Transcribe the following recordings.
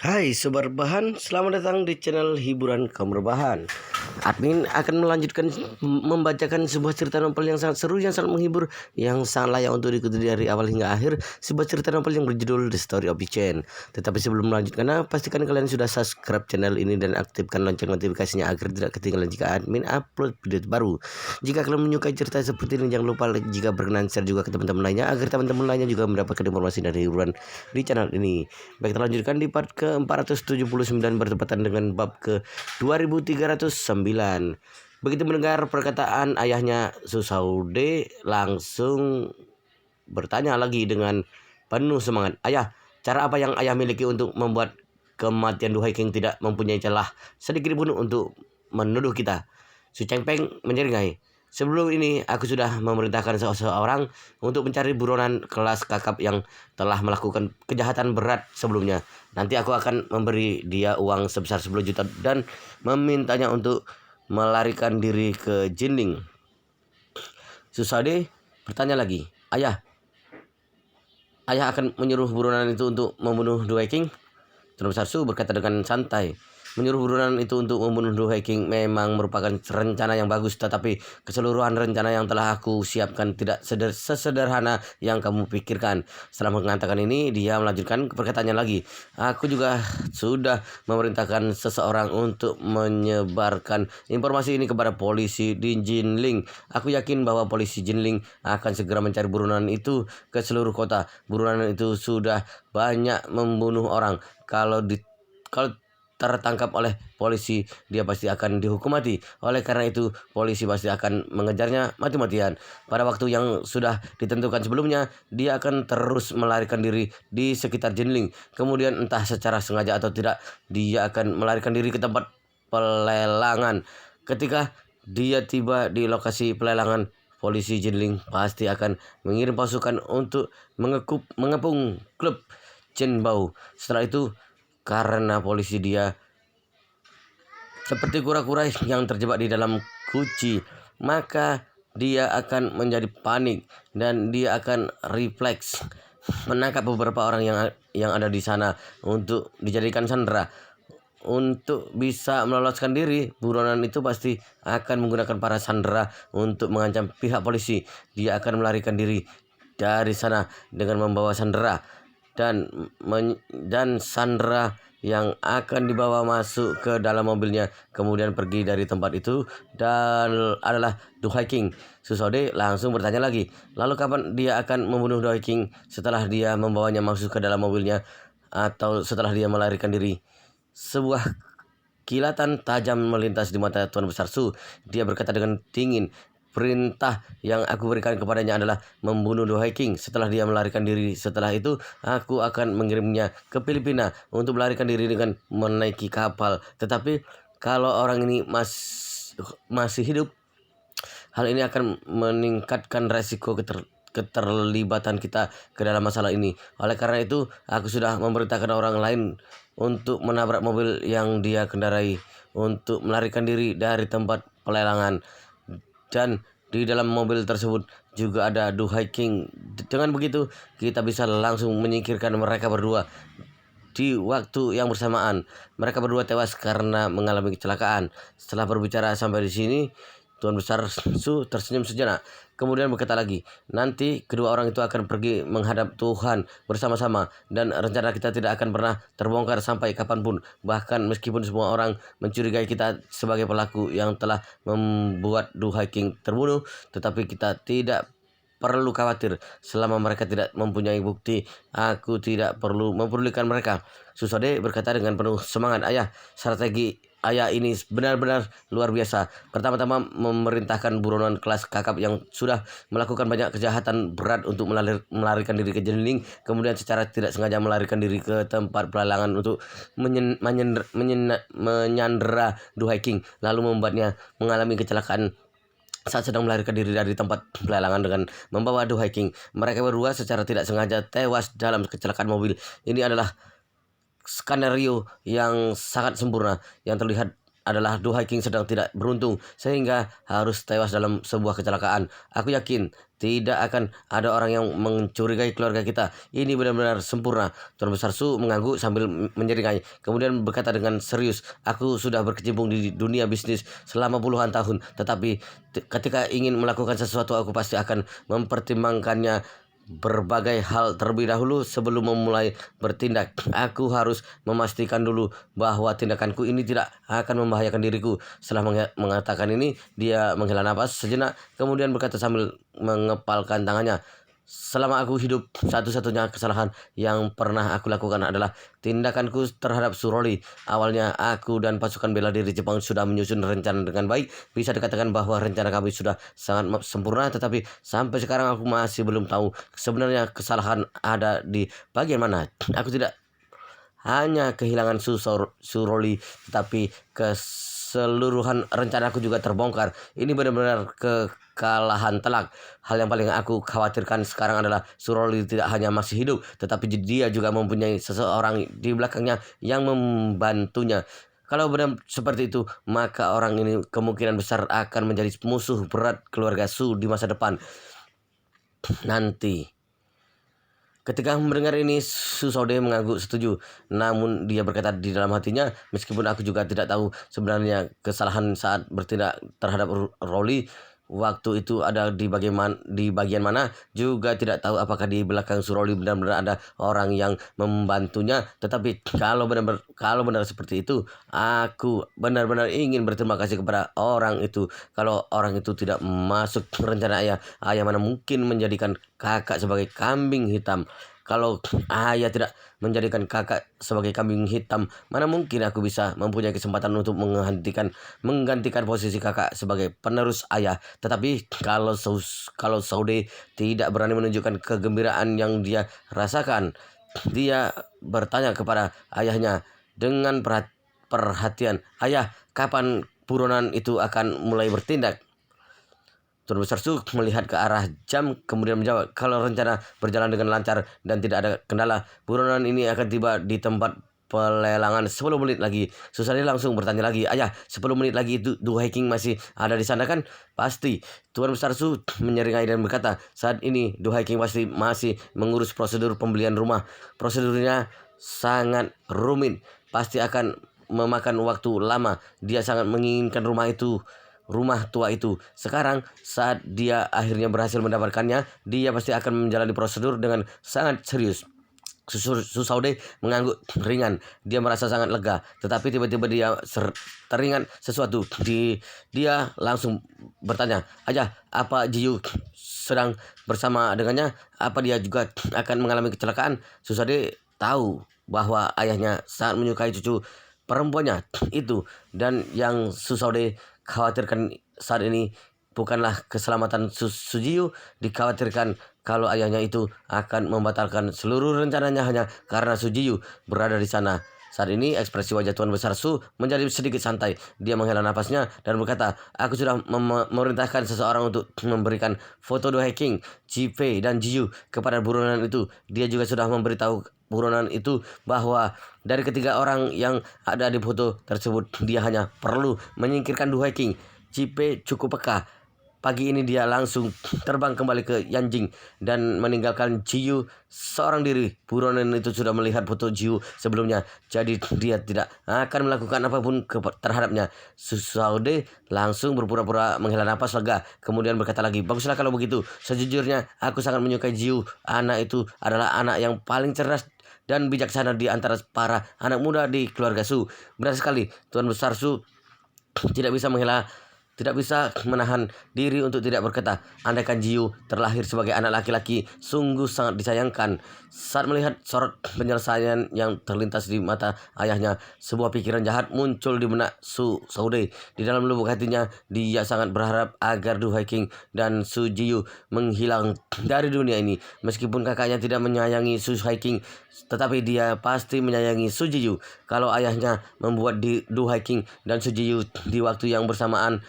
Hai Sobat Rebahan, selamat datang di channel hiburan kaum rebahan. Admin akan melanjutkan membacakan sebuah cerita novel yang sangat seru, yang sangat menghibur, yang sangat layak untuk diikuti dari awal hingga akhir. Sebuah cerita novel yang berjudul The Story of Chain. Tetapi sebelum melanjutkan, pastikan kalian sudah subscribe channel ini dan aktifkan lonceng notifikasinya agar tidak ketinggalan jika admin upload video terbaru. Jika kalian menyukai cerita seperti ini, jangan lupa like, jika berkenan share juga ke teman-teman lainnya agar teman-teman lainnya juga mendapatkan informasi dari hiburan di channel ini. Baik, kita lanjutkan di part ke-479 bertepatan dengan bab ke-2309. Begitu mendengar perkataan ayahnya, Susaude langsung bertanya lagi dengan penuh semangat. Ayah, cara apa yang ayah miliki untuk membuat kematian Du Haking tidak mempunyai celah sedikit pun untuk menuduh kita? Su Cheng Peng menyeringai. Sebelum ini aku sudah memerintahkan seseorang untuk mencari buronan kelas kakap yang telah melakukan kejahatan berat sebelumnya. Nanti aku akan memberi dia uang sebesar 10 juta dan memintanya untuk melarikan diri ke Jinling. Susade bertanya lagi, ayah akan menyuruh buronan itu untuk membunuh Du Haking? Tuan Besar Su berkata dengan santai. Menyuruh buronan itu untuk membunuh Du Haking memang merupakan rencana yang bagus, tetapi keseluruhan rencana yang telah aku siapkan tidak sesederhana yang kamu pikirkan. Setelah mengatakan ini, dia melanjutkan perkataannya lagi. Aku juga sudah memerintahkan seseorang untuk menyebarkan informasi ini kepada polisi di Jinling. Aku yakin bahwa polisi Jinling akan segera mencari buronan itu ke seluruh kota. Buronan itu sudah banyak membunuh orang. Kalau tertangkap oleh polisi, dia pasti akan dihukum mati. Oleh karena itu, polisi pasti akan mengejarnya mati-matian. Pada waktu yang sudah ditentukan sebelumnya, dia akan terus melarikan diri di sekitar Jinling. Kemudian entah secara sengaja atau tidak, dia akan melarikan diri ke tempat pelelangan. Ketika dia tiba di lokasi pelelangan, polisi Jinling pasti akan mengirim pasukan untuk mengepung klub Chen Bao. Setelah itu, karena polisi dia seperti kura-kura yang terjebak di dalam kuci, maka dia akan menjadi panik dan dia akan refleks menangkap beberapa orang yang ada di sana untuk dijadikan sandera. Untuk bisa meloloskan diri, buronan itu pasti akan menggunakan para sandera untuk mengancam pihak polisi. Dia akan melarikan diri dari sana dengan membawa sandera dan sandera yang akan dibawa masuk ke dalam mobilnya, kemudian pergi dari tempat itu, dan adalah Du Haking. Susode langsung bertanya lagi, lalu kapan dia akan membunuh Du Haking? Setelah dia membawanya masuk ke dalam mobilnya atau setelah dia melarikan diri? Sebuah kilatan tajam melintas di mata Tuan Besar Su. Dia berkata dengan dingin, perintah yang aku berikan kepadanya adalah membunuh Du Haking. Setelah dia melarikan diri, setelah itu aku akan mengirimnya ke Filipina untuk melarikan diri dengan menaiki kapal. Tetapi kalau orang ini masih hidup, hal ini akan meningkatkan resiko keterlibatan kita ke dalam masalah ini. Oleh karena itu, aku sudah memerintahkan orang lain untuk menabrak mobil yang dia kendarai untuk melarikan diri dari tempat pelelangan. Dan di dalam mobil tersebut juga ada Du Haking. Dengan begitu, kita bisa langsung menyingkirkan mereka berdua di waktu yang bersamaan. Mereka berdua tewas karena mengalami kecelakaan. Setelah berbicara sampai di sini, Tuan Besar Su tersenyum sejenak. Kemudian berkata lagi, nanti kedua orang itu akan pergi menghadap Tuhan bersama-sama, dan rencana kita tidak akan pernah terbongkar sampai kapanpun. Bahkan meskipun semua orang mencurigai kita sebagai pelaku yang telah membuat Du Haking terbunuh, tetapi kita tidak perlu khawatir selama mereka tidak mempunyai bukti. Aku tidak perlu memperdulikan mereka. Susode berkata dengan penuh semangat, ayah, strategi ayah ini benar-benar luar biasa. Pertama-tama memerintahkan buronan kelas kakap yang sudah melakukan banyak kejahatan berat untuk melarikan diri ke Jinling, kemudian secara tidak sengaja melarikan diri ke tempat pelelangan untuk menyandera Du Haking, lalu membuatnya mengalami kecelakaan saat sedang melarikan diri dari tempat pelelangan dengan membawa Du Haking. Mereka berdua secara tidak sengaja tewas dalam kecelakaan mobil. Ini adalah skenario yang sangat sempurna yang terlihat adalah Du Haiking sedang tidak beruntung sehingga harus tewas dalam sebuah kecelakaan. Aku yakin tidak akan ada orang yang mencurigai keluarga kita. Ini benar-benar sempurna. Tuan Besar Su mengangguk sambil menyeringai. Kemudian berkata dengan serius, aku sudah berkecimpung di dunia bisnis selama puluhan tahun. Tetapi ketika ingin melakukan sesuatu, aku pasti akan mempertimbangkannya berbagai hal terlebih dahulu sebelum memulai bertindak. Aku harus memastikan dulu bahwa tindakanku ini tidak akan membahayakan diriku. Setelah mengatakan ini, dia menghela nafas sejenak, kemudian berkata sambil mengepalkan tangannya, selama aku hidup, satu-satunya kesalahan yang pernah aku lakukan adalah tindakanku terhadap Suroli. Awalnya aku dan pasukan bela diri Jepang sudah menyusun rencana dengan baik. Bisa dikatakan bahwa rencana kami sudah sangat sempurna, tetapi sampai sekarang aku masih belum tahu sebenarnya kesalahan ada di bagian mana. Aku tidak hanya kehilangan Suroli, tetapi keseluruhan rencanaku juga terbongkar. Ini benar-benar kekalahan telak. Hal yang paling aku khawatirkan sekarang adalah Suroli tidak hanya masih hidup, tetapi dia juga mempunyai seseorang di belakangnya yang membantunya. Kalau benar seperti itu, maka orang ini kemungkinan besar akan menjadi musuh berat keluarga Su di masa depan nanti. Ketika mendengar ini, Su Saude mengangguk setuju. Namun dia berkata di dalam hatinya, meskipun aku juga tidak tahu sebenarnya kesalahan saat bertindak terhadap Roli waktu itu ada di bagian mana, juga tidak tahu apakah di belakang Suroli benar-benar ada orang yang membantunya. Tetapi kalau benar seperti itu, aku benar-benar ingin berterima kasih kepada orang itu. Kalau orang itu tidak masuk rencana ayah mana mungkin menjadikan kakak sebagai kambing hitam. Kalau ayah tidak menjadikan kakak sebagai kambing hitam, mana mungkin aku bisa mempunyai kesempatan untuk menggantikan posisi kakak sebagai penerus ayah. Tetapi kalau Saude tidak berani menunjukkan kegembiraan yang dia rasakan, dia bertanya kepada ayahnya dengan perhatian, ayah, kapan buronan itu akan mulai bertindak? Tuan Besar Su melihat ke arah jam, kemudian menjawab, kalau rencana berjalan dengan lancar dan tidak ada kendala, buronan ini akan tiba di tempat pelelangan 10 menit lagi. Susade langsung bertanya lagi, ayah, 10 menit lagi itu Du Haiking masih ada di sana kan? Pasti. Tuan Besar Su menyeringai dan berkata, saat ini Du Haiking pasti masih mengurus prosedur pembelian rumah. Prosedurnya sangat rumit, pasti akan memakan waktu lama. Dia sangat menginginkan rumah tua itu. Sekarang saat dia akhirnya berhasil mendapatkannya, dia pasti akan menjalani prosedur dengan sangat serius. Susaude mengangguk ringan. Dia merasa sangat lega. Tetapi tiba-tiba dia teringat sesuatu. Dia langsung bertanya, ayah, apa Jiyu sedang bersama dengannya? Apa dia juga akan mengalami kecelakaan? Susaude tahu bahwa ayahnya sangat menyukai cucu perempuannya itu, dan yang Susaude khawatirkan saat ini bukanlah keselamatan Sujiyu. Dikhawatirkan kalau ayahnya itu akan membatalkan seluruh rencananya hanya karena Sujiyu berada di sana. Saat ini ekspresi wajah Tuan Besar Su menjadi sedikit santai. Dia menghela napasnya dan berkata, aku sudah memerintahkan seseorang untuk memberikan foto Du Haiking, Ji Fei, dan Jiyu kepada buronan itu. Dia juga sudah memberitahu buronan itu bahwa dari ketiga orang yang ada di foto tersebut, dia hanya perlu menyingkirkan Du Haiking. Ji Fei cukup peka. Pagi ini dia langsung terbang kembali ke Yanjing dan meninggalkan Jiyu seorang diri. Buronan itu sudah melihat foto Jiyu sebelumnya, jadi dia tidak akan melakukan apapun terhadapnya. Susaude langsung berpura-pura menghela napas lega, kemudian berkata lagi, baguslah kalau begitu. Sejujurnya aku sangat menyukai Jiyu. Anak itu adalah anak yang paling cerdas dan bijaksana di antara para anak muda di keluarga Su. Benar sekali, Tuan Besar Su tidak bisa menahan diri untuk tidak berkata, andaikan Jiyu terlahir sebagai anak laki-laki, sungguh sangat disayangkan. Saat melihat sorot penyelesaian yang terlintas di mata ayahnya, sebuah pikiran jahat muncul di benak Saude. Di dalam lubuk hatinya, dia sangat berharap agar Du Haiking dan Su Jiyu menghilang dari dunia ini. Meskipun kakaknya tidak menyayangi Su Haiking, tetapi dia pasti menyayangi Su Jiyu. Kalau ayahnya membuat Du Haiking dan Su Jiyu di waktu yang bersamaan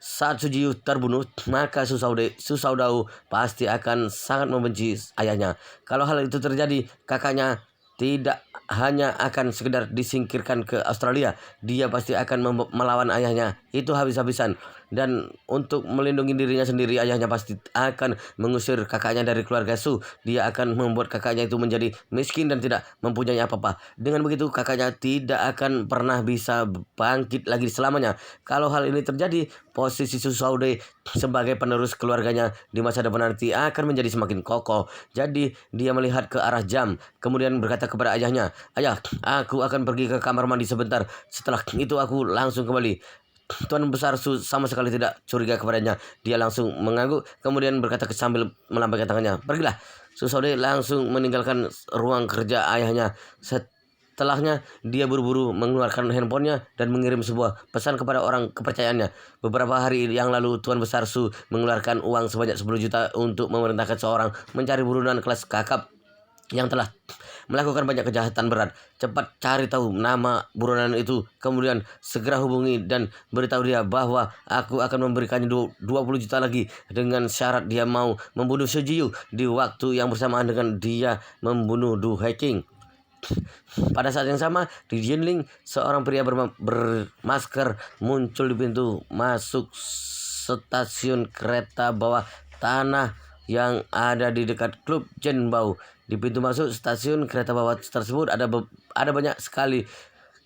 saat Sujiyu terbunuh, maka Susaudau pasti akan sangat membenci ayahnya. Kalau hal itu terjadi, kakaknya tidak hanya akan sekedar disingkirkan ke Australia, dia pasti akan melawan ayahnya itu habis-habisan. Dan untuk melindungi dirinya sendiri, ayahnya pasti akan mengusir kakaknya dari keluarga Su. Dia akan membuat kakaknya itu menjadi miskin dan tidak mempunyai apa-apa. Dengan begitu kakaknya tidak akan pernah bisa bangkit lagi selamanya. Kalau hal ini terjadi, posisi Su Saude sebagai penerus keluarganya di masa depan nanti akan menjadi semakin kokoh. Jadi dia melihat ke arah jam, kemudian berkata kepada ayahnya, "Ayah, aku akan pergi ke kamar mandi sebentar. Setelah itu aku langsung kembali." Tuan Besar Su sama sekali tidak curiga kepadanya. Dia langsung mengangguk, kemudian berkata sambil melambaikan tangannya, "Pergilah." Su Saude langsung meninggalkan ruang kerja ayahnya. Setelahnya, dia buru-buru mengeluarkan handphonenya dan mengirim sebuah pesan kepada orang kepercayaannya. Beberapa hari yang lalu, Tuan Besar Su mengeluarkan uang sebanyak 10 juta untuk memerintahkan seorang mencari buronan kelas kakap yang telah melakukan banyak kejahatan berat. Cepat cari tahu nama buronan itu, kemudian segera hubungi dan beritahu dia bahwa aku akan memberikannya 20 juta lagi dengan syarat dia mau membunuh Sujiyu di waktu yang bersamaan dengan dia membunuh Du Haiking. Pada saat yang sama, di Jinling, seorang pria bermasker muncul di pintu masuk stasiun kereta bawah tanah yang ada di dekat klub Zhenbao. Di pintu masuk stasiun kereta bawah tersebut ada banyak sekali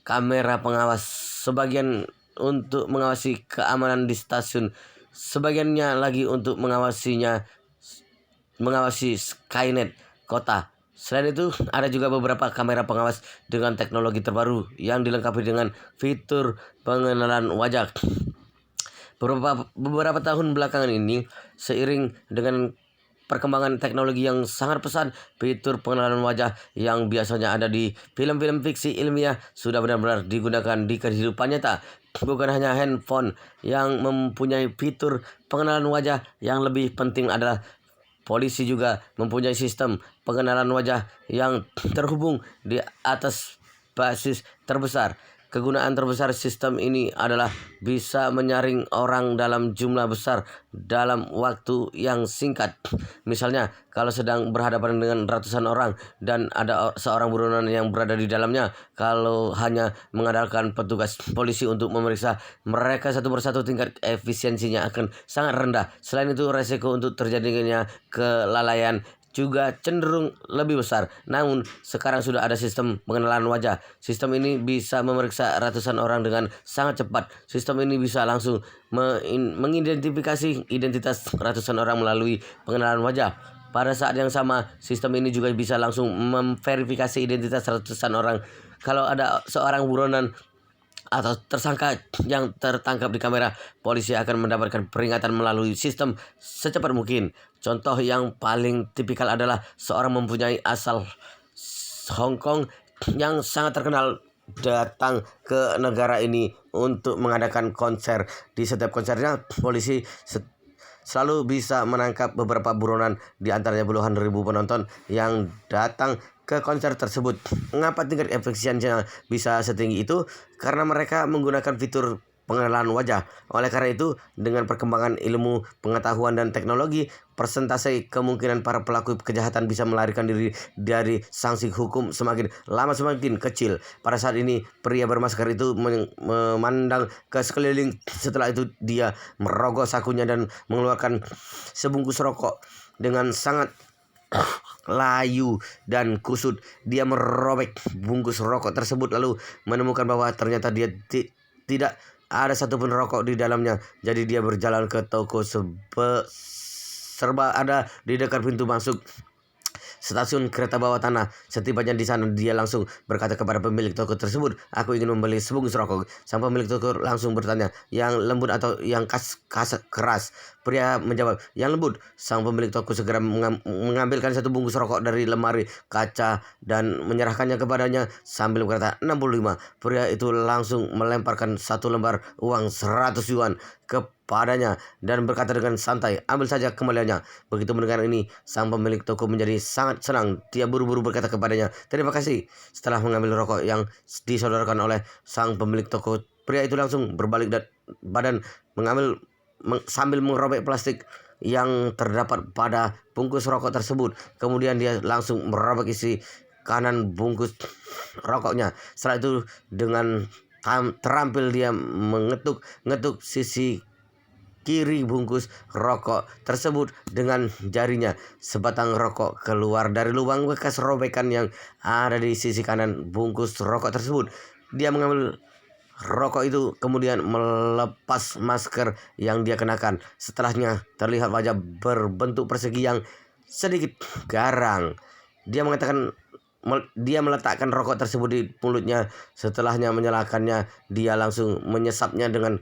kamera pengawas, sebagian untuk mengawasi keamanan di stasiun, sebagiannya lagi untuk mengawasi Skynet kota. Selain itu, ada juga beberapa kamera pengawas dengan teknologi terbaru yang dilengkapi dengan fitur pengenalan wajah. Beberapa tahun belakangan ini, seiring dengan perkembangan teknologi yang sangat pesat, fitur pengenalan wajah yang biasanya ada di film-film fiksi ilmiah sudah benar-benar digunakan di kehidupan nyata. Bukan hanya handphone yang mempunyai fitur pengenalan wajah, yang lebih penting adalah polisi juga mempunyai sistem pengenalan wajah yang terhubung di atas basis terbesar. Kegunaan terbesar sistem ini adalah bisa menyaring orang dalam jumlah besar dalam waktu yang singkat. Misalnya, kalau sedang berhadapan dengan ratusan orang dan ada seorang buronan yang berada di dalamnya, kalau hanya mengandalkan petugas polisi untuk memeriksa mereka satu persatu, tingkat efisiensinya akan sangat rendah. Selain itu, resiko untuk terjadinya kelalaian juga cenderung lebih besar. Namun, sekarang sudah ada sistem pengenalan wajah. Sistem ini bisa memeriksa ratusan orang dengan sangat cepat. Sistem ini bisa langsung mengidentifikasi identitas ratusan orang melalui pengenalan wajah. Pada saat yang sama, sistem ini juga bisa langsung memverifikasi identitas ratusan orang. Kalau ada seorang buronan atau tersangka yang tertangkap di kamera, polisi akan mendapatkan peringatan melalui sistem secepat mungkin. Contoh yang paling tipikal adalah seorang mempunyai asal Hong Kong yang sangat terkenal datang ke negara ini untuk mengadakan konser. Di setiap konsernya, polisi selalu bisa menangkap beberapa buronan, di antaranya puluhan ribu penonton yang datang ke konser tersebut. Mengapa tingkat efisiensinya bisa setinggi itu? Karena mereka menggunakan fitur pengenalan wajah. Oleh karena itu, dengan perkembangan ilmu pengetahuan dan teknologi, persentase kemungkinan para pelaku kejahatan bisa melarikan diri dari sanksi hukum semakin lama semakin kecil. Pada saat ini, pria bermasker itu memandang ke sekeliling. Setelah itu, dia merogoh sakunya dan mengeluarkan sebungkus rokok. Dengan sangat layu dan kusut, dia merobek bungkus rokok tersebut lalu menemukan bahwa ternyata dia tidak ada satupun rokok di dalamnya. Jadi dia berjalan ke toko serba ada di dekat pintu masuk stasiun kereta bawah tanah. Setibanya di sana, dia langsung berkata kepada pemilik toko tersebut, "Aku ingin membeli sebungkus rokok." Sang pemilik toko langsung bertanya, "Yang lembut atau yang keras?" Pria menjawab, "Yang lembut." Sang pemilik toko segera mengambilkan satu bungkus rokok dari lemari kaca dan menyerahkannya kepadanya sambil berkata, 65. Pria itu langsung melemparkan satu lembar uang 100 yuan kepadanya dan berkata dengan santai, "Ambil saja kembaliannya." Begitu mendengar ini, sang pemilik toko menjadi sangat senang. Dia buru-buru berkata kepadanya, "Terima kasih." Setelah mengambil rokok yang disodorkan oleh sang pemilik toko, pria itu langsung berbalik badan sambil merobek plastik yang terdapat pada bungkus rokok tersebut. Kemudian dia langsung merobek isi kanan bungkus rokoknya. Setelah itu dengan terampil dia mengetuk sisi kiri bungkus rokok tersebut dengan jarinya. Sebatang rokok keluar dari lubang bekas robekan yang ada di sisi kanan bungkus rokok tersebut. Dia mengambil rokok itu kemudian melepas masker yang dia kenakan. Setelahnya terlihat wajah berbentuk persegi yang sedikit garang. Dia meletakkan rokok tersebut di mulutnya. Setelahnya menyalakannya, dia langsung menyesapnya dengan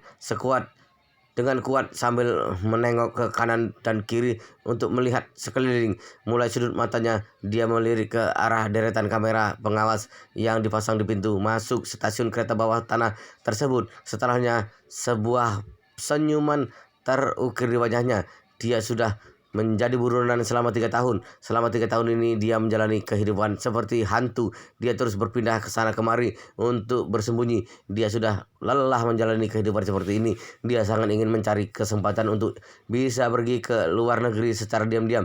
kuat sambil menengok ke kanan dan kiri untuk melihat sekeliling. Mulai sudut matanya dia melirik ke arah deretan kamera pengawas yang dipasang di pintu masuk stasiun kereta bawah tanah tersebut. Setelahnya sebuah senyuman terukir di wajahnya. Dia sudah menjadi buronan selama 3 tahun. Selama 3 tahun ini dia menjalani kehidupan seperti hantu. Dia terus berpindah ke sana kemari untuk bersembunyi. Dia sudah lelah menjalani kehidupan seperti ini. Dia sangat ingin mencari kesempatan untuk bisa pergi ke luar negeri secara diam-diam.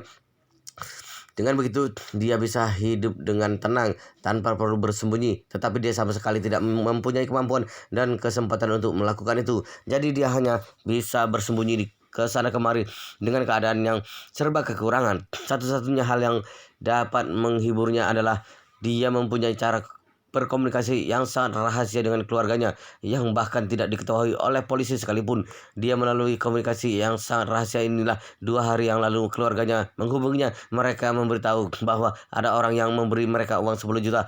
Dengan begitu dia bisa hidup dengan tenang tanpa perlu bersembunyi. Tetapi dia sama sekali tidak mempunyai kemampuan dan kesempatan untuk melakukan itu. Jadi dia hanya bisa bersembunyi di ke sana kemari dengan keadaan yang serba kekurangan. Satu-satunya hal yang dapat menghiburnya adalah dia mempunyai cara berkomunikasi yang sangat rahasia dengan keluarganya yang bahkan tidak diketahui oleh polisi sekalipun. Dia melalui komunikasi yang sangat rahasia inilah 2 hari yang lalu keluarganya menghubunginya. Mereka memberitahu bahwa ada orang yang memberi mereka uang 10 juta.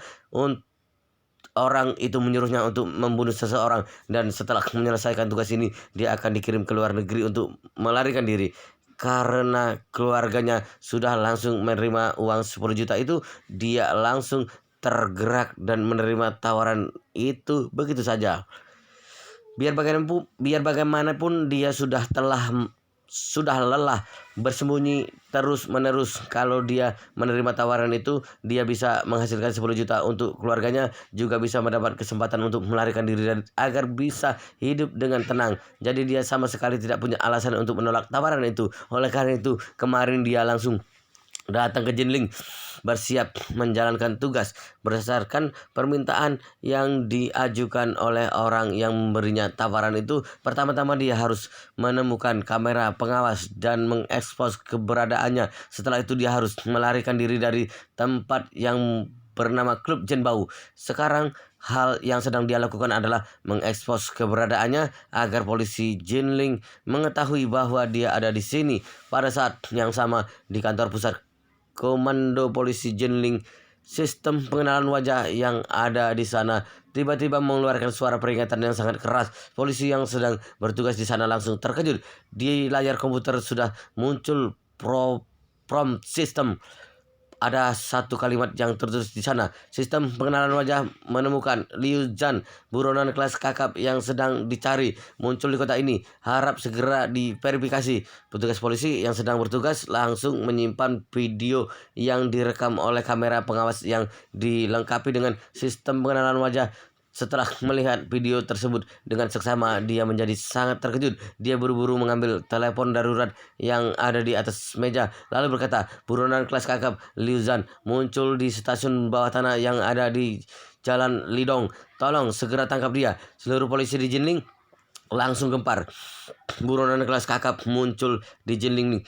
Orang itu menyuruhnya untuk membunuh seseorang, dan setelah menyelesaikan tugas ini dia akan dikirim ke luar negeri untuk melarikan diri. Karena keluarganya sudah langsung menerima uang 10 juta itu, dia langsung tergerak dan menerima tawaran itu begitu saja. Biar bagaimanapun dia sudah lelah bersembunyi terus-menerus. Kalau dia menerima tawaran itu, dia bisa menghasilkan 10 juta untuk keluarganya, juga bisa mendapat kesempatan untuk melarikan diri dan agar bisa hidup dengan tenang. Jadi dia sama sekali tidak punya alasan untuk menolak tawaran itu. Oleh karena itu, kemarin dia langsung datang ke Jinling bersiap menjalankan tugas berdasarkan permintaan yang diajukan oleh orang yang memberinya tawaran itu. Pertama-tama dia harus menemukan kamera pengawas dan mengekspos keberadaannya. Setelah itu dia harus melarikan diri dari tempat yang bernama Klub Jenbau. Sekarang hal yang sedang dia lakukan adalah mengekspos keberadaannya agar polisi Jinling mengetahui bahwa dia ada di sini. Pada saat yang sama di kantor pusat Komando Polisi Jinling, sistem pengenalan wajah yang ada di sana tiba-tiba mengeluarkan suara peringatan yang sangat keras. Polisi yang sedang bertugas di sana langsung terkejut. Di layar komputer sudah muncul prompt sistem. Ada satu kalimat yang tertulis di sana. Sistem pengenalan wajah menemukan Liu Zhan, buronan kelas kakap yang sedang dicari, muncul di kota ini. Harap segera diverifikasi. Petugas polisi yang sedang bertugas langsung menyimpan video yang direkam oleh kamera pengawas yang dilengkapi dengan sistem pengenalan wajah. Setelah melihat video tersebut dengan seksama, dia menjadi sangat terkejut. Dia buru-buru mengambil telepon darurat yang ada di atas meja, lalu berkata, "Buronan kelas kakap Liu Zhan muncul di stasiun bawah tanah yang ada di Jalan Lidong. Tolong segera tangkap dia." Seluruh polisi di Jinling langsung gempar. Buronan kelas kakap muncul di Jinling.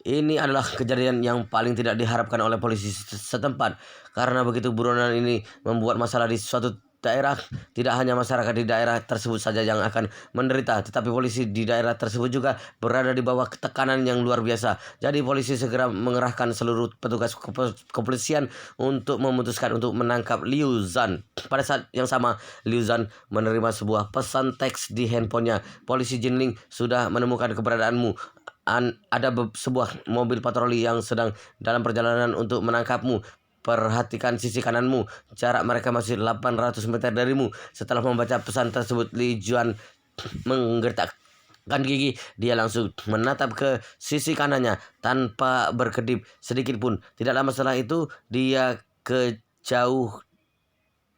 Ini adalah kejadian yang paling tidak diharapkan oleh polisi setempat, karena begitu buronan ini membuat masalah di suatu daerah, tidak hanya masyarakat di daerah tersebut saja yang akan menderita, tetapi polisi di daerah tersebut juga berada di bawah tekanan yang luar biasa. Jadi polisi segera mengerahkan seluruh petugas kepolisian untuk memutuskan untuk menangkap Liu Zhan. Pada saat yang sama, Liu Zhan menerima sebuah pesan teks di handphonenya. "Polisi Jinling sudah menemukan keberadaanmu. Ada sebuah mobil patroli yang sedang dalam perjalanan untuk menangkapmu. Perhatikan sisi kananmu, jarak mereka masih 800 meter darimu." Setelah membaca pesan tersebut, Li Juan menggertakkan gigi. Dia langsung menatap ke sisi kanannya tanpa berkedip sedikit pun. Tidak lama setelah itu, di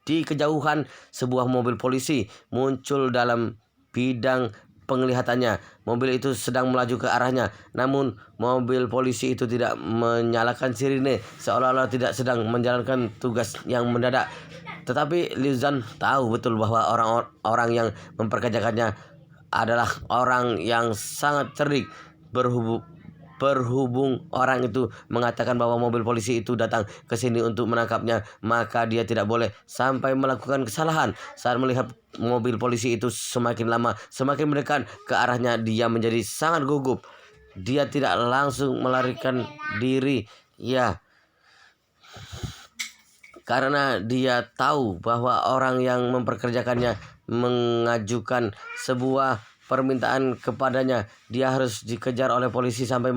kejauhan sebuah mobil polisi muncul dalam bidang penglihatannya. Mobil itu sedang melaju ke arahnya, namun mobil polisi itu tidak menyalakan sirine, seolah-olah tidak sedang menjalankan tugas yang mendadak. Tetapi Liu Zhan tahu betul bahwa orang-orang yang memperkerjakannya adalah orang yang sangat cerdik. Berhubung orang itu mengatakan bahwa mobil polisi itu datang ke sini untuk menangkapnya, maka dia tidak boleh sampai melakukan kesalahan. Saat melihat mobil polisi itu semakin lama semakin mendekat ke arahnya, dia menjadi sangat gugup. Dia tidak langsung melarikan diri, ya, karena dia tahu bahwa orang yang memperkerjakannya mengajukan sebuah permintaan kepadanya. Dia harus dikejar oleh polisi sampai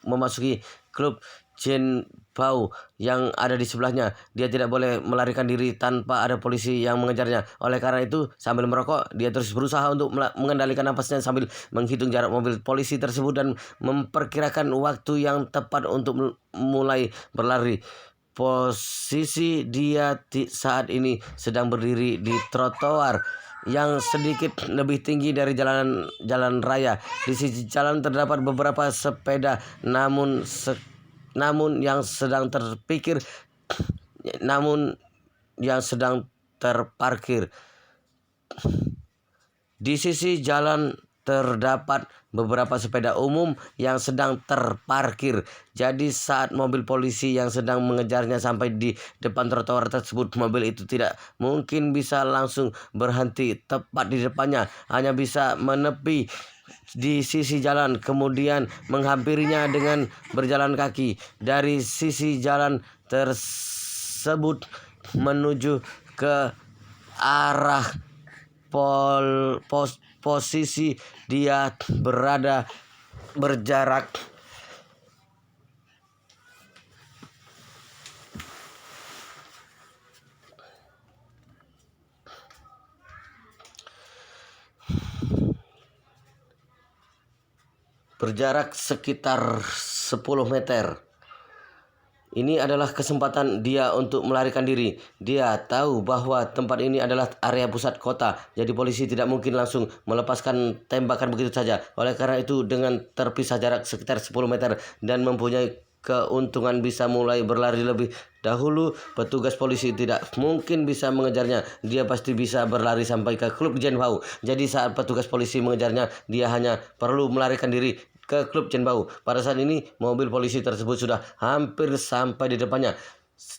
memasuki klub Zhenbao yang ada di sebelahnya. Dia tidak boleh melarikan diri tanpa ada polisi yang mengejarnya. Oleh karena itu, sambil merokok, dia terus berusaha untuk mengendalikan napasnya sambil menghitung jarak mobil polisi tersebut dan memperkirakan waktu yang tepat untuk mulai berlari. Posisi dia saat ini sedang berdiri di trotoar yang sedikit lebih tinggi dari jalan raya. Di sisi jalan terdapat beberapa sepeda, namun yang sedang terparkir. Di sisi jalan terdapat beberapa sepeda umum yang sedang terparkir. Jadi saat mobil polisi yang sedang mengejarnya sampai di depan trotoar tersebut, mobil itu tidak mungkin bisa langsung berhenti tepat di depannya, hanya bisa menepi di sisi jalan, kemudian menghampirinya dengan berjalan kaki dari sisi jalan tersebut menuju ke arah posisi dia berada berjarak sekitar 10 meter. Ini adalah kesempatan dia untuk melarikan diri. Dia tahu bahwa tempat ini adalah area pusat kota, jadi polisi tidak mungkin langsung melepaskan tembakan begitu saja. Oleh karena itu, dengan terpisah jarak sekitar 10 meter dan mempunyai keuntungan bisa mulai berlari lebih dahulu, petugas polisi tidak mungkin bisa mengejarnya. Dia pasti bisa berlari sampai ke klub Zhenbao. Jadi saat petugas polisi mengejarnya, dia hanya perlu melarikan diri ke klub Zhenbao. Pada saat ini mobil polisi tersebut sudah hampir sampai di depannya.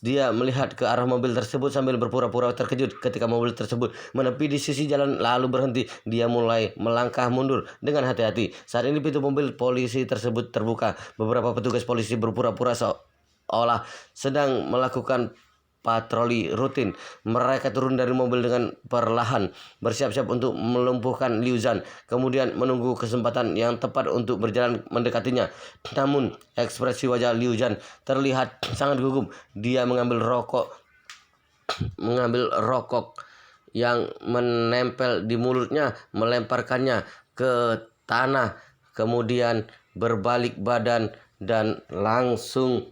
Dia melihat ke arah mobil tersebut sambil berpura-pura terkejut ketika mobil tersebut menepi di sisi jalan lalu berhenti. Dia mulai melangkah mundur dengan hati-hati. Saat ini pintu mobil polisi tersebut terbuka. Beberapa petugas polisi berpura-pura seolah sedang melakukan patroli rutin. Mereka turun dari mobil dengan perlahan, bersiap-siap untuk melumpuhkan Liu Zhan, kemudian menunggu kesempatan yang tepat untuk berjalan mendekatinya. Namun ekspresi wajah Liu Zhan terlihat sangat gugup. Dia mengambil rokok yang menempel di mulutnya, melemparkannya ke tanah, kemudian berbalik badan dan langsung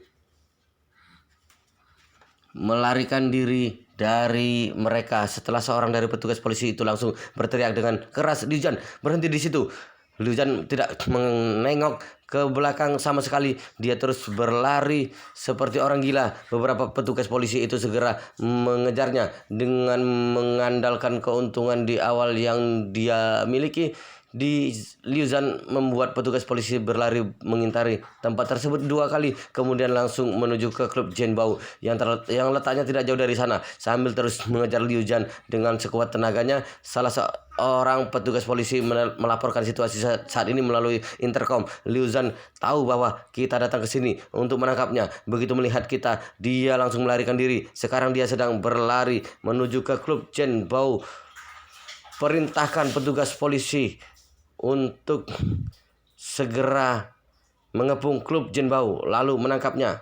melarikan diri dari mereka. Setelah seorang dari petugas polisi itu langsung berteriak dengan keras, "Liu Zhan, berhenti di situ!" Liu Zhan tidak menengok ke belakang sama sekali. Dia terus berlari seperti orang gila. Beberapa petugas polisi itu segera mengejarnya. Dengan mengandalkan keuntungan di awal yang dia miliki, Liu Zhan membuat petugas polisi berlari mengintari tempat tersebut 2 kali, kemudian langsung menuju ke klub Zhenbao yang letaknya tidak jauh dari sana. Sambil terus mengejar Liu Zhan dengan sekuat tenaganya, salah seorang petugas polisi melaporkan situasi saat ini melalui intercom. Liu Zhan tahu bahwa kita datang ke sini untuk menangkapnya. Begitu melihat kita, dia langsung melarikan diri. Sekarang dia sedang berlari menuju ke klub Zhenbao. Perintahkan petugas polisi untuk segera mengepung klub Zhenbao lalu menangkapnya.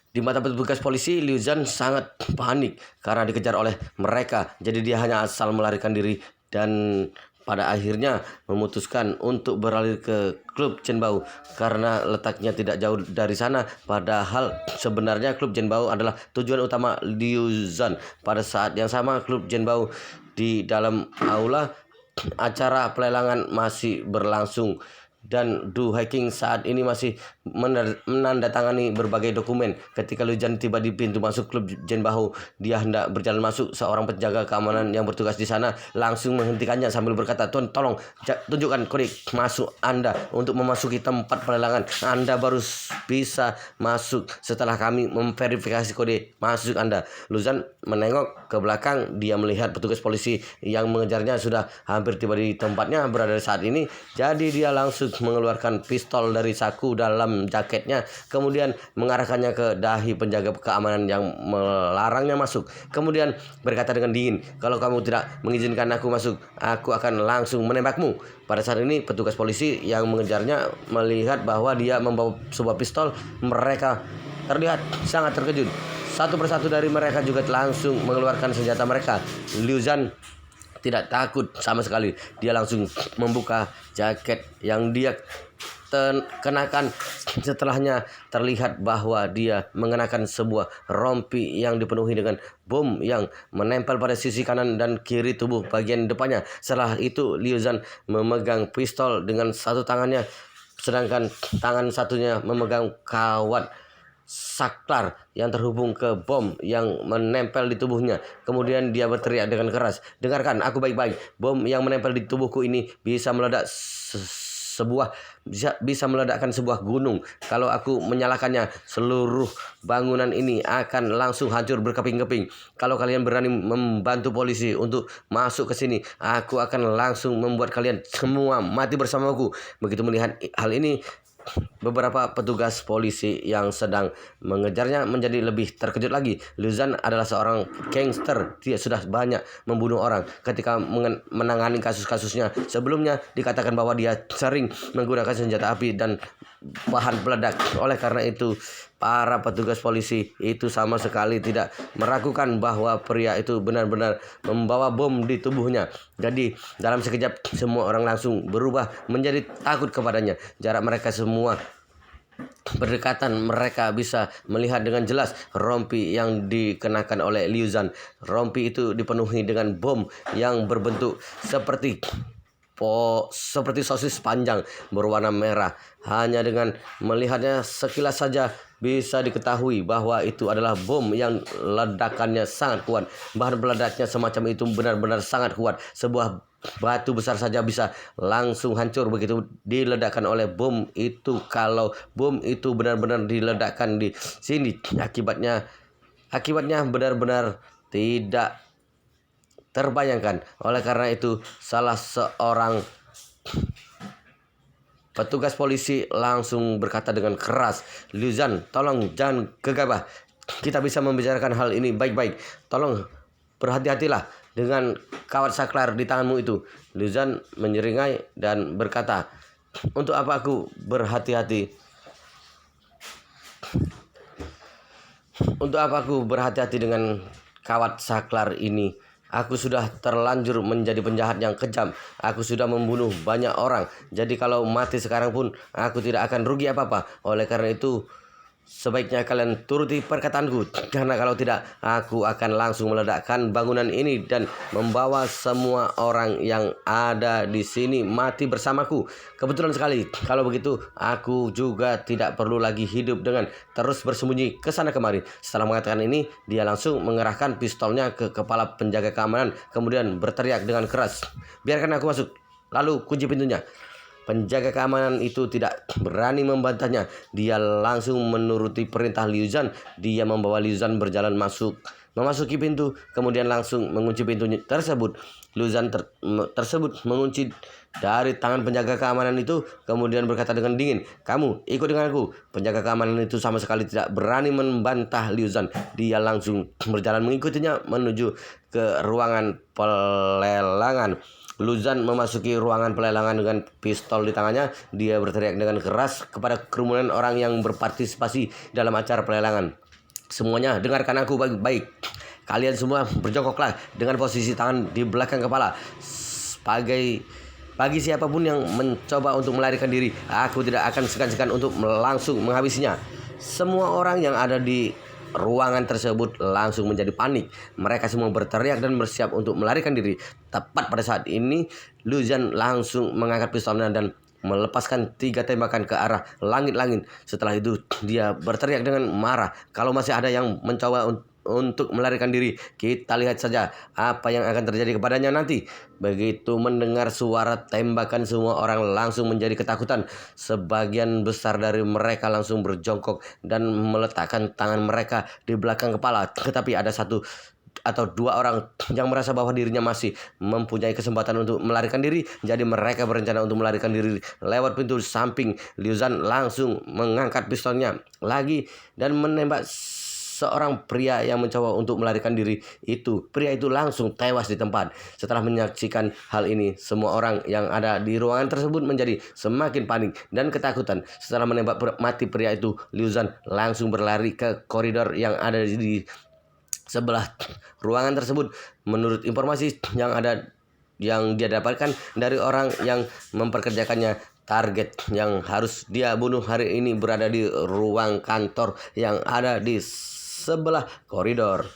Di mata petugas polisi, Liu Zhan sangat panik karena dikejar oleh mereka. Jadi dia hanya asal melarikan diri dan pada akhirnya memutuskan untuk beralih ke klub Chenbao karena letaknya tidak jauh dari sana. Padahal sebenarnya klub Chenbao adalah tujuan utama Liu Zhan. Pada saat yang sama klub Chenbao di dalam aula acara pelelangan masih berlangsung dan Du Haiking saat ini masih menandatangani berbagai dokumen. Ketika Liu Zhan tiba di pintu masuk klub Chenbao, dia hendak berjalan masuk. Seorang penjaga keamanan yang bertugas di sana langsung menghentikannya sambil berkata, "Tuan, tolong tunjukkan kode masuk Anda untuk memasuki tempat pelelangan. Anda baru bisa masuk setelah kami memverifikasi kode masuk Anda." Liu Zhan menengok ke belakang. Dia melihat petugas polisi yang mengejarnya sudah hampir tiba di tempatnya berada saat ini. Jadi dia langsung mengeluarkan pistol dari saku dalam jaketnya, kemudian mengarahkannya ke dahi penjaga keamanan yang melarangnya masuk. Kemudian berkata dengan dingin, "Kalau kamu tidak mengizinkan aku masuk, aku akan langsung menembakmu." Pada saat ini petugas polisi yang mengejarnya melihat bahwa dia membawa sebuah pistol. Mereka terlihat sangat terkejut. Satu persatu dari mereka juga langsung mengeluarkan senjata mereka. Liu Zhan tidak takut sama sekali. Dia langsung membuka jaket yang dia kenakan. Setelahnya terlihat bahwa dia mengenakan sebuah rompi yang dipenuhi dengan bom yang menempel pada sisi kanan dan kiri tubuh bagian depannya. Setelah itu Liu Zhan memegang pistol dengan satu tangannya, sedangkan tangan satunya memegang kawat saklar yang terhubung ke bom yang menempel di tubuhnya. Kemudian dia berteriak dengan keras, "Dengarkan aku baik-baik. Bom yang menempel di tubuhku ini bisa meledak bisa meledakkan sebuah gunung. Kalau aku menyalakannya, seluruh bangunan ini akan langsung hancur berkeping-keping. Kalau kalian berani membantu polisi untuk masuk ke sini, aku akan langsung membuat kalian semua mati bersamaku." Begitu melihat hal ini, beberapa petugas polisi yang sedang mengejarnya menjadi lebih terkejut lagi. Liu Zhan adalah seorang gangster. Dia sudah banyak membunuh orang. Ketika menangani kasus-kasusnya sebelumnya, dikatakan bahwa dia sering menggunakan senjata api dan bahan peledak. Oleh karena itu, para petugas polisi itu sama sekali tidak meragukan bahwa pria itu benar-benar membawa bom di tubuhnya. Jadi dalam sekejap semua orang langsung berubah menjadi takut kepadanya. Jarak mereka semua berdekatan. Mereka bisa melihat dengan jelas rompi yang dikenakan oleh Liu Zhan. Rompi itu dipenuhi dengan bom yang berbentuk seperti sosis panjang berwarna merah. Hanya dengan melihatnya sekilas saja bisa diketahui bahwa itu adalah bom yang ledakannya sangat kuat. Bahan peledaknya semacam itu benar-benar sangat kuat. Sebuah batu besar saja bisa langsung hancur begitu diledakkan oleh bom itu. Kalau bom itu benar-benar diledakkan di sini, akibatnya benar-benar tidak terbayangkan. Oleh karena itu, salah seorang petugas polisi langsung berkata dengan keras, "Liu Zhan, tolong jangan gegabah. Kita bisa membicarakan hal ini baik-baik. Tolong berhati-hatilah dengan kawat saklar di tanganmu itu." Liu Zhan menyeringai dan berkata, "Untuk apa aku berhati-hati? Untuk apa aku berhati-hati dengan kawat saklar ini? Aku sudah terlanjur menjadi penjahat yang kejam. Aku sudah membunuh banyak orang. Jadi kalau mati sekarang pun aku tidak akan rugi apa-apa. Oleh karena itu, sebaiknya kalian turuti perkataanku, karena kalau tidak, aku akan langsung meledakkan bangunan ini dan membawa semua orang yang ada di sini mati bersamaku. Kebetulan sekali, kalau begitu aku juga tidak perlu lagi hidup dengan terus bersembunyi ke sana kemari." Setelah mengatakan ini, dia langsung mengerahkan pistolnya ke kepala penjaga keamanan, kemudian berteriak dengan keras, "Biarkan aku masuk, lalu kunci pintunya." Penjaga keamanan itu tidak berani membantahnya. Dia langsung menuruti perintah Liu Zhan. Dia membawa Liu Zhan berjalan memasuki pintu, kemudian langsung mengunci pintu tersebut. Liu Zhan tersebut mengunci dari tangan penjaga keamanan itu, kemudian berkata dengan dingin, "Kamu ikut dengan aku." Penjaga keamanan itu sama sekali tidak berani membantah Liu Zhan. Dia langsung berjalan mengikutinya menuju ke ruangan pelelangan. Liu Zhan memasuki ruangan pelelangan dengan pistol di tangannya. Dia berteriak dengan keras kepada kerumunan orang yang berpartisipasi dalam acara pelelangan, "Semuanya dengarkan aku baik-baik. Kalian semua berjongkoklah dengan posisi tangan di belakang kepala. bagi siapapun yang mencoba untuk melarikan diri, aku tidak akan segan-segan untuk langsung menghabisinya. Semua orang yang ada di ruangan tersebut langsung menjadi panik. Mereka semua berteriak dan bersiap untuk melarikan diri. Tepat pada saat ini, Liu Zhan langsung mengangkat pistolnya dan melepaskan 3 tembakan ke arah langit-langit. Setelah itu dia berteriak dengan marah. Kalau masih ada yang mencoba untuk melarikan diri, kita lihat saja apa yang akan terjadi kepadanya nanti. Begitu mendengar suara tembakan, semua orang langsung menjadi ketakutan. Sebagian besar dari mereka langsung berjongkok dan meletakkan tangan mereka di belakang kepala. Tetapi ada 1 atau 2 orang yang merasa bahwa dirinya masih mempunyai kesempatan untuk melarikan diri. Jadi mereka berencana untuk melarikan diri lewat pintu samping. Liu Zhan langsung mengangkat pistolnya lagi dan menembak seorang pria yang mencoba untuk melarikan diri itu. Pria itu langsung tewas di tempat. Setelah menyaksikan hal ini, semua orang yang ada di ruangan tersebut menjadi semakin panik dan ketakutan. Setelah menembak mati pria itu, Liu Zhan langsung berlari ke koridor yang ada di sebelah ruangan tersebut. Menurut informasi yang dia dapatkan dari orang yang memperkerjakannya, target yang harus dia bunuh hari ini berada di ruang kantor yang ada di sebelah koridor.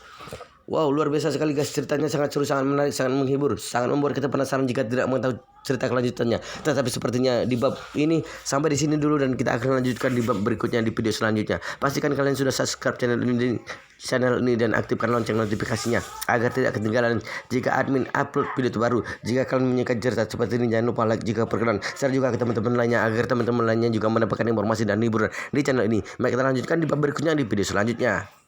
Wow, luar biasa sekali guys, ceritanya sangat seru, sangat menarik, sangat menghibur, sangat membuat kita penasaran jika tidak mengetahui cerita kelanjutannya. Tetapi sepertinya di bab ini sampai di sini dulu dan kita akan lanjutkan di bab berikutnya di video selanjutnya. Pastikan kalian sudah subscribe channel ini dan aktifkan lonceng notifikasinya agar tidak ketinggalan jika admin upload video terbaru. Jika kalian menyukai cerita seperti ini, jangan lupa like jika berkenan, share juga ke teman-teman lainnya agar teman-teman lainnya juga mendapatkan informasi dan hiburan di channel ini. Mari kita lanjutkan di bab berikutnya di video selanjutnya.